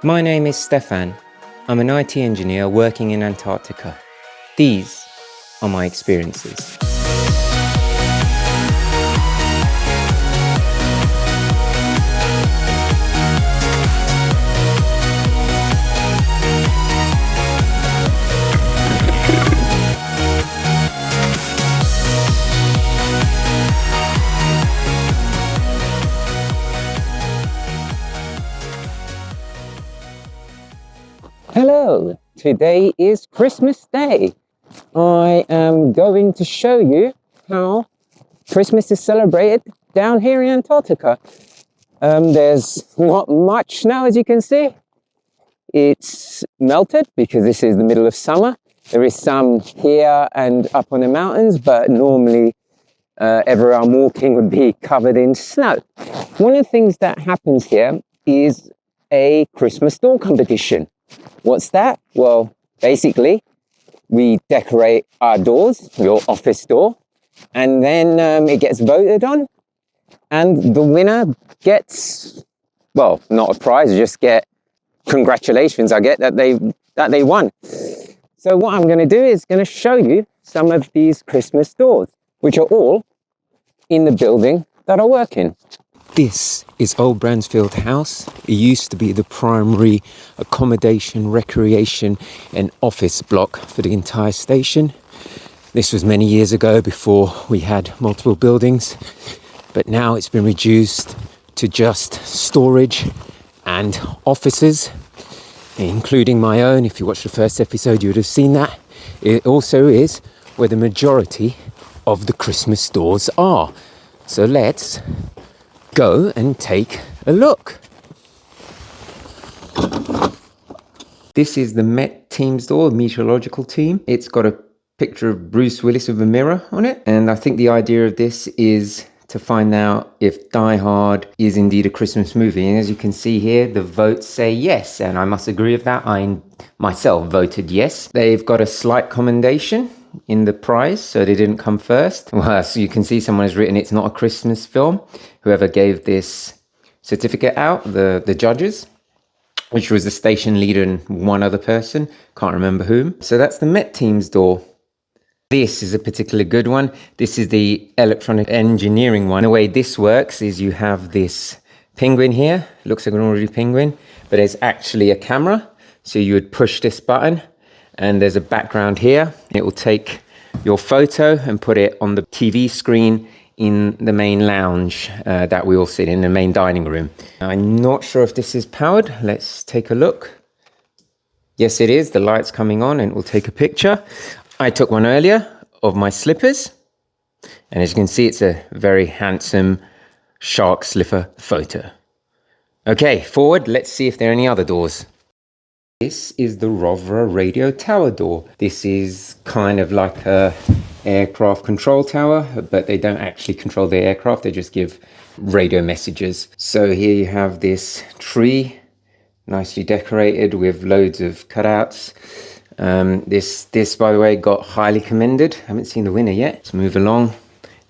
My name is Stefan. I'm an IT engineer working in Antarctica. These are my experiences. Hello, today is Christmas Day. I am going to show you how Christmas is celebrated down here in Antarctica. There's not much snow, as you can see. It's melted because this is the middle of summer. There is some here and up on the mountains, but normally everywhere I'm walking would be covered in snow. One of the things that happens here is a Christmas door competition. What's that? Well, basically, we decorate our doors, your office door, and then it gets voted on, and the winner gets, well, not a prize, just get congratulations, I get that they won. So what I'm going to do is going to show you some of these Christmas doors, which are all in the building that I work in. This is Old Bransfield House. It used to be the primary accommodation, recreation and office block for the entire station. This was many years ago before we had multiple buildings, but now it's been reduced to just storage and offices, including my own. If you watched the first episode, you would have seen that. It also is where the majority of the Christmas stores are. So let's go and take a look. This is the Met team's door, the meteorological team. It's got a picture of Bruce Willis with a mirror on it. And I think the idea of this is to find out if Die Hard is indeed a Christmas movie. And as you can see here, the votes say yes. And I must agree with that. I myself voted yes. They've got a slight commendation in the prize, so they didn't come first. Well, so you can see someone has written it's not a Christmas film. Whoever gave this certificate out, the judges, which was the station leader and one other person, can't remember whom. So that's the Met team's door. This is a particularly good one. This is the electronic engineering one. The way this works is you have this penguin here, looks like an ordinary penguin, but there's actually a camera. So you would push this button and there's a background here. It will take your photo and put it on the TV screen in the main lounge that we all sit in, the main dining room. I'm not sure if this is powered. Let's take a look. Yes, it is. The light's coming on and it will take a picture. I took one earlier of my slippers. And as you can see, it's a very handsome shark slipper photo. Okay, forward. Let's see if there are any other doors. This is the Rothera radio tower door. This is kind of like a aircraft control tower, but they don't actually control the aircraft. They just give radio messages. So here you have this tree, nicely decorated with loads of cutouts. This, by the way, got highly commended. Haven't seen the winner yet. Let's move along.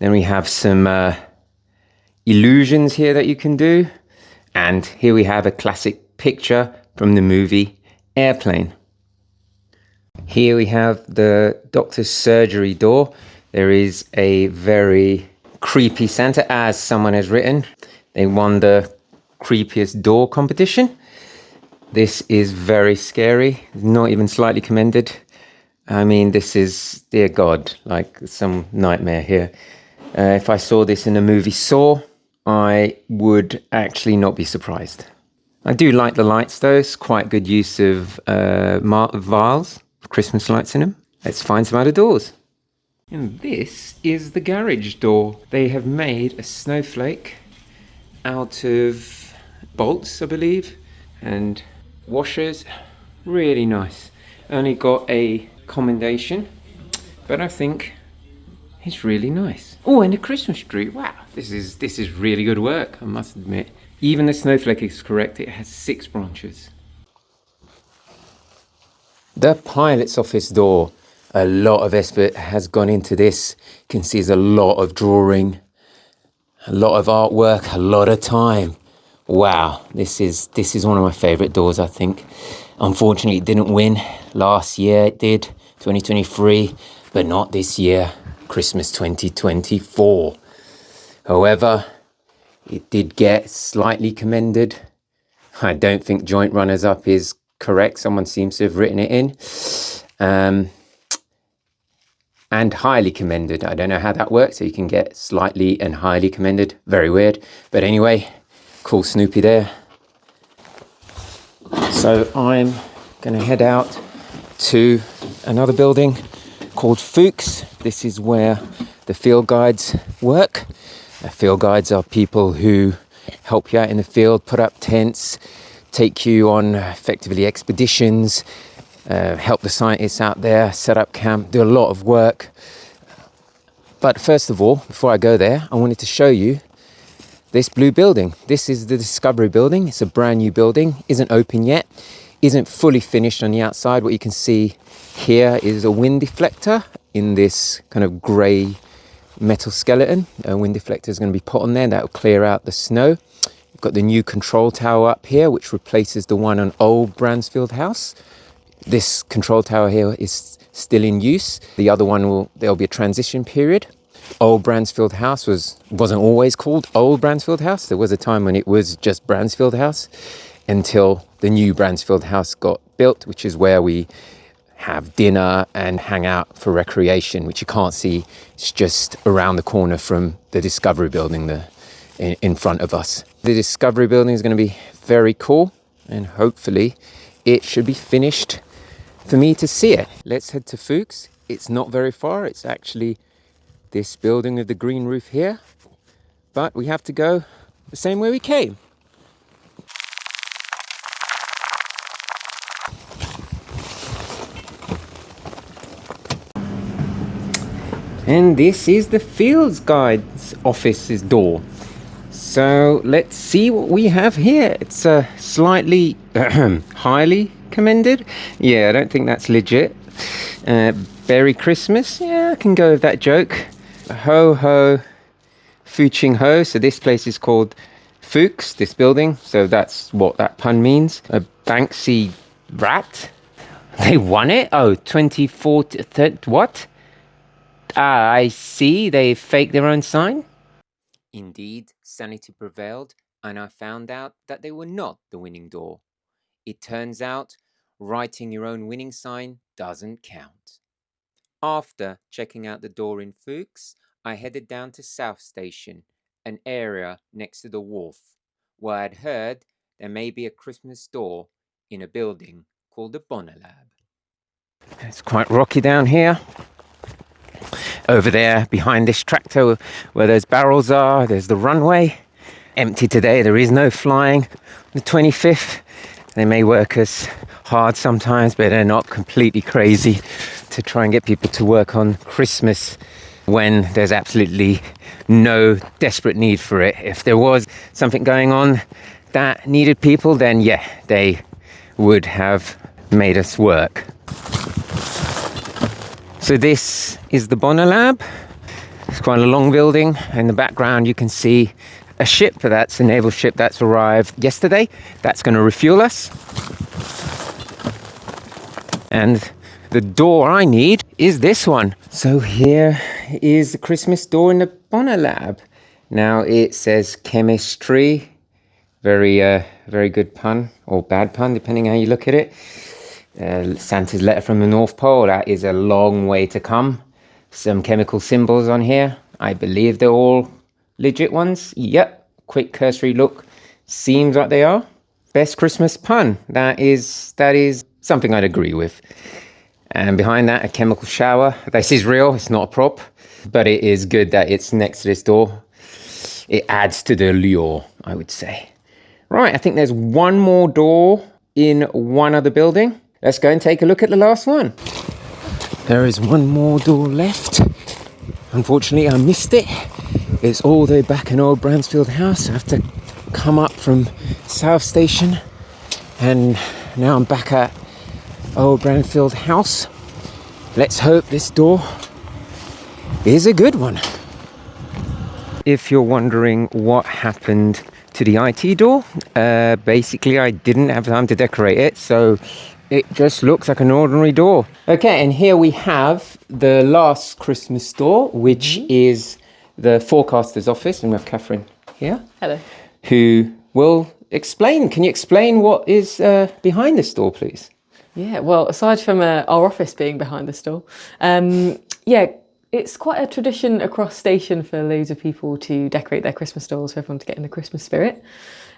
Then we have some illusions here that you can do. And here we have a classic picture from the movie Airplane. Here we have the doctor's surgery door. There is a very creepy Santa, as someone has written. They won the creepiest door competition. This is very scary, not even slightly commended. I mean, this is, dear God, like some nightmare here. If I saw this in a movie Saw, I would actually not be surprised. I do like the lights though. It's quite good use of vials, Christmas lights in them. Let's find some other doors. And this is the garage door. They have made a snowflake out of bolts, I believe, and washers. Really nice. Only got a commendation, but I think it's really nice. Oh, and a Christmas tree. Wow, this is really good work, I must admit. Even the snowflake is correct. It has 6 branches. The pilot's office door. A lot of effort has gone into this. You can see there's a lot of drawing, a lot of artwork, a lot of time. Wow, this is one of my favorite doors, I think. Unfortunately, it didn't win. Last year it did, 2023, but not this year, Christmas 2024. However, it did get slightly commended. I don't think joint runners-up is correct. Someone seems to have written it in. And highly commended. I don't know how that works. So you can get slightly and highly commended. Very weird. But anyway, cool Snoopy there. So I'm going to head out to another building called Fuchs. This is where the field guides work. Field guides are people who help you out in the field, put up tents, take you on effectively expeditions, help the scientists out there, set up camp, do a lot of work. But first of all, before I go there, I wanted to show you this blue building. This is the Discovery building. It's a brand new building, isn't open yet, isn't fully finished on the outside. What you can see here is a wind deflector in this kind of grey metal skeleton. A wind deflector is going to be put on there. That will clear out the snow. We've got the new control tower up here, which replaces the one on old Bransfield House. This control tower here is still in use. The other one there'll be a transition period. Old Bransfield House wasn't always called Old Bransfield House. There was a time when it was just Bransfield House until the new Bransfield House got built, which is where we have dinner and hang out for recreation, which you can't see. It's just around the corner from the Discovery building in front of us. The Discovery building is going to be very cool, and hopefully it should be finished for me to see it. Let's head to Fuchs. It's not very far. It's actually this building with the green roof here, but we have to go the same way we came. And this is the Fields Guides office's door. So let's see what we have here. It's slightly highly commended. Yeah, I don't think that's legit. Berry Christmas. Yeah, I can go with that joke. Ho ho, fu ching ho. So this place is called Fuchs, this building. So that's what that pun means. A Banksy rat. They won it? Oh, 24 to 30, what? I see. They faked their own sign. Indeed, sanity prevailed, and I found out that they were not the winning door. It turns out, writing your own winning sign doesn't count. After checking out the door in Fuchs, I headed down to South Station, an area next to the wharf, where I'd heard there may be a Christmas door in a building called the Bonner Lab. It's quite rocky down here. Over there, behind this tractor, where those barrels are, there's the runway. Empty today, there is no flying. The 25th, they may work us hard sometimes, but they're not completely crazy to try and get people to work on Christmas when there's absolutely no desperate need for it. If there was something going on that needed people, then yeah, they would have made us work. So this is the Bonner Lab. It's quite a long building. In the background you can see a ship. That's a naval ship that's arrived yesterday. That's going to refuel us. And the door I need is this one. So here is the Christmas door in the Bonner Lab. Now it says chemistry. Very good pun, or bad pun, depending how you look at it. Santa's letter from the North Pole, that is a long way to come. Some chemical symbols on here. I believe they're all legit ones. Yep, quick cursory look. Seems like they are. Best Christmas pun. That is something I'd agree with. And behind that, a chemical shower. This is real, it's not a prop. But it is good that it's next to this door. It adds to the allure, I would say. Right, I think there's one more door in one other building. Let's go and take a look at the last one. There is one more door left. Unfortunately, I missed it. It's all the way back in old Bransfield House. I have to come up from South Station. And now I'm back at old Bransfield House. Let's hope this door is a good one. If you're wondering what happened to the IT door. Basically, I didn't have time to decorate it, so it just looks like an ordinary door. Okay, and here we have the last Christmas door, which is the forecaster's office, and we have Catherine here. Hello. Who will explain. Can you explain what is behind this door, please? Yeah, well, aside from our office being behind the store, it's quite a tradition across station for loads of people to decorate their Christmas doors for everyone to get in the Christmas spirit.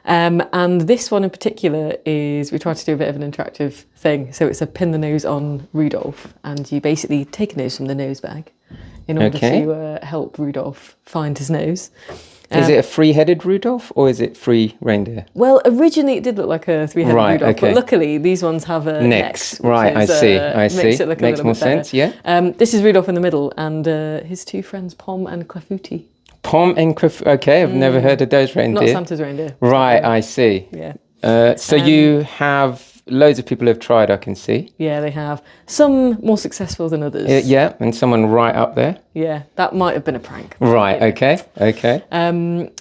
And this one in particular we try to do a bit of an interactive thing. So it's a pin the nose on Rudolph, and you basically take a nose from the nose bag in order to help Rudolph find his nose. Is it a three-headed Rudolph or is it three reindeer? Well, originally it did look like a three-headed Rudolph, but luckily these ones have a necks. Right, I see. Makes it look Makes more sense, yeah. This is Rudolph in the middle, and his two friends, Pom and Clafouti. Pom and Clafouti. Okay, I've never heard of those reindeer. Not Santa's reindeer. Right, I see. Yeah. So you have loads of people have tried, I can see. Yeah, they have. Some more successful than others. Yeah, and someone right up there. Yeah, that might have been a prank. Right, okay.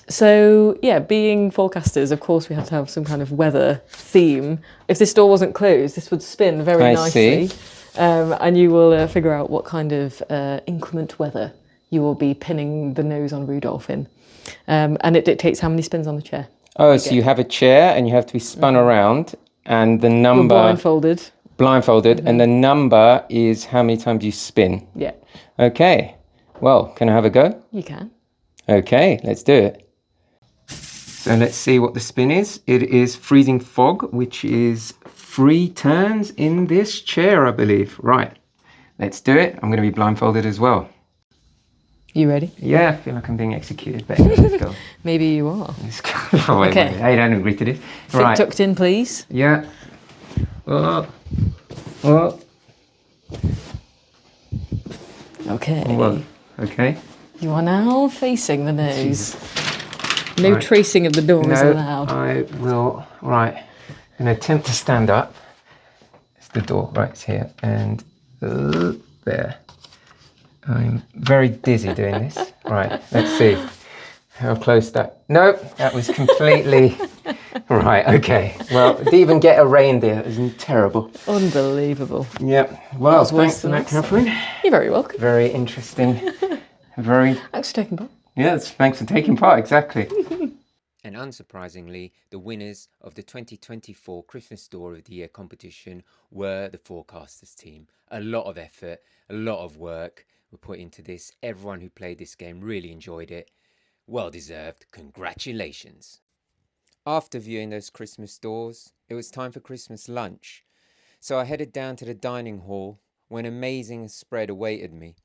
So, yeah, being forecasters, of course, we had to have some kind of weather theme. If this door wasn't closed, this would spin very nicely. And you will figure out what kind of inclement weather you will be pinning the nose on Rudolph in. And it dictates how many spins on the chair. Oh, so you have a chair and you have to be spun around, and the number... We're blindfolded. And the number is how many times you spin. Yeah. Okay. Well, can I have a go? You can. Okay, let's do it. So let's see what the spin is. It is freezing fog, which is 3 turns in this chair, I believe. Right, let's do it. I'm going to be blindfolded as well. You ready? Yeah, I feel like I'm being executed. But anyway, let's go. Maybe you are. Let's go. Oh, wait, I don't agree to this. Feet tucked in, please. Yeah. Oh. Okay. Well, okay. You are now facing the nose. Jesus. No tracing of the door is allowed. I will. Right. I'm going to attempt to stand up. It's the door. Right, it's here. And there. I'm very dizzy doing this. Right, let's see how close that... Nope, that was completely... Right, okay. Well, to even get a reindeer is terrible. Unbelievable. Yep. Well, thanks for that, Catherine. You're very welcome. Very interesting. Thanks for taking part. Yes, thanks for taking part, exactly. And unsurprisingly, the winners of the 2024 Christmas Store of the Year competition were the Forecasters team. A lot of effort, a lot of work were put into this. Everyone who played this game really enjoyed it. Well deserved. Congratulations. After viewing those Christmas stores, it was time for Christmas lunch. So I headed down to the dining hall where an amazing spread awaited me.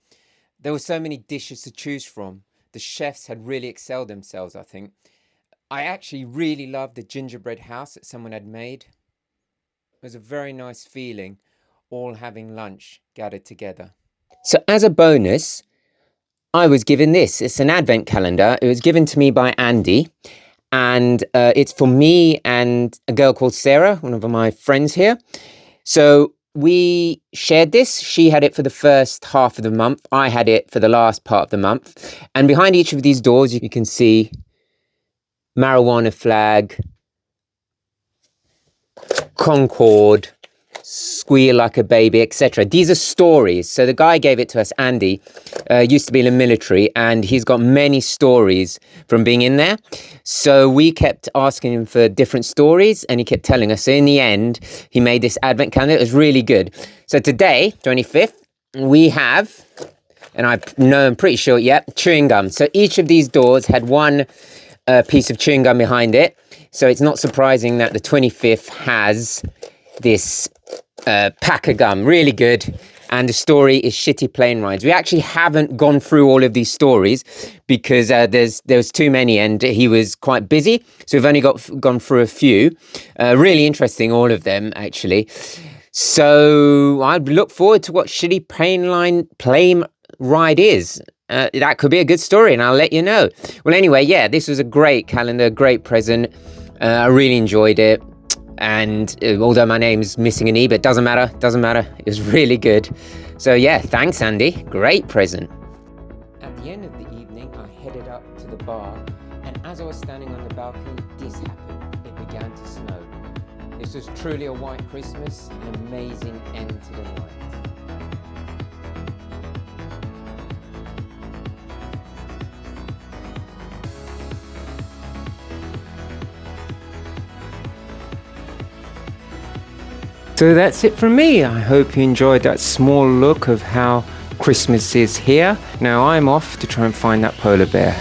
There were so many dishes to choose from. The chefs had really excelled themselves, I think. I actually really loved the gingerbread house that someone had made. It was a very nice feeling, all having lunch gathered together. So as a bonus, I was given this. It's an advent calendar. It was given to me by Andy. And it's for me and a girl called Sarah, one of my friends here. So we shared this. She had it for the first half of the month. I had it for the last part of the month. And behind each of these doors, you can see marijuana flag, Concord, squeal like a baby, etc. These are stories. So the guy gave it to us, Andy, used to be in the military, and he's got many stories from being in there. So we kept asking him for different stories, and he kept telling us. So in the end, he made this advent calendar. It was really good. So today, 25th, we have, and I'm pretty sure, chewing gum. So each of these doors had one piece of chewing gum behind it. So it's not surprising that the 25th has this pack of gum. Really good. And the story is Shitty Plane Rides. We actually haven't gone through all of these stories because there's too many and he was quite busy. So we've only gone through a few. Really interesting, all of them, actually. So I'd look forward to what Shitty Plane Ride is. That could be a good story, and I'll let you know. Well, anyway, this was a great calendar, great present. I really enjoyed it. And although my name's missing an E, but doesn't matter. It was really good. So thanks, Andy. Great present. At the end of the evening, I headed up to the bar, and as as I was standing on the balcony, this happened. It began to snow. This was truly a white Christmas, an amazing end to the night. So that's it from me. I hope you enjoyed that small look of how Christmas is here. Now I'm off to try and find that polar bear.